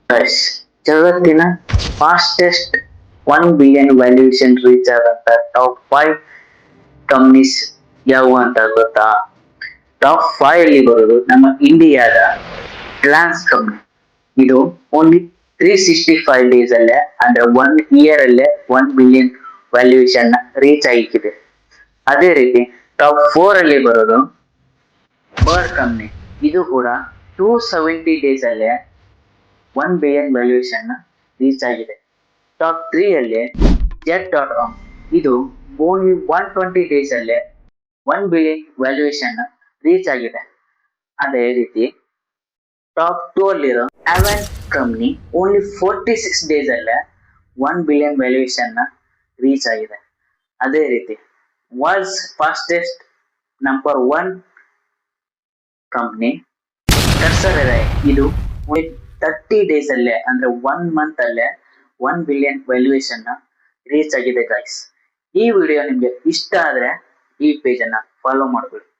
Guys, ಜಗತ್ತಿನ fastest 1 billion valuation reach ಆದಂತ top 5 companies ಯಾವುವು ಅಂತ ಗೊತ್ತಾ? ಟಾಪ್ 5 ಅಲ್ಲಿ ಬರೋದು ನಮ್ಮ ಇಂಡಿಯಾದ ರಿಲಯನ್ಸ್ ಕಂಪ್ನಿ. ಇದು ಓನ್ಲಿ 365 ಡೇಸ್ ಅಲ್ಲೇ ಅಂದ್ರೆ 1 ಇಯರ್ ಅಲ್ಲೇ 1 ಬಿಲಿಯನ್ ವ್ಯಾಲ್ಯೂಯೇಷನ್ ರೀಚ್ ಆಗಿಗಿದೆ. ಅದೇ ರೀತಿ ಟಾಪ್ 4 ಅಲ್ಲಿ ಬರೋದು ಬರ್ಡ್ ಕಂಪ್ನಿ. ಇದು ಕೂಡ 270 ಡೇಸ್ ಅಲ್ಲೇ 1 ಬಿಲಿಯನ್ ವ್ಯಾಲ್ಯೂಯೇಷನ್ ರೀಚ್ ಆಗಿದೆ. ಟಾಪ್ 3 ಅಲ್ಲಿ Jet.com. ಇದು ಓನ್ಲಿ 120 ಡೇಸ್ ಅಲ್ಲೇ 1 ಬಿಲಿಯನ್ ವ್ಯಾಲ್ಯೂಯೇಷನ್ ರೀಚ್ ಆಗಿದೆ. ಅದೇ ರೀತಿ ಟಾಪ್ 2 ಅಲ್ಲಿರೋ ಅವೆಂಟ್ ಕಂಪ್ನಿ ಓನ್ಲಿ 46 ಡೇಸ್ ಅಲ್ಲೇ 1 ಬಿಲಿಯನ್ ವ್ಯಾಲ್ಯೂಯೇಷನ್ ರೀಚ್ ಆಗಿದೆ. ಅದೇ ರೀತಿ world's fastest number 1 company Cursor. ಇದು 30 ಡೇಸ್ ಅಲ್ಲೇ ಅಂದ್ರೆ 1 ಮಂತ್ ಅಲ್ಲೇ 1 ಬಿಲಿಯನ್ ವ್ಯಾಲ್ಯೂಯೇಷನ್ ರೀಚ್ ಆಗಿದೆ ಗೈಸ್. ಈ ವಿಡಿಯೋ ನಿಮ್ಗೆ ಇಷ್ಟ ಆದ್ರೆ ಈ ಪೇಜ್ ಅನ್ನ ಫಾಲೋ ಮಾಡ್ಕೊಳ್ಳಿ.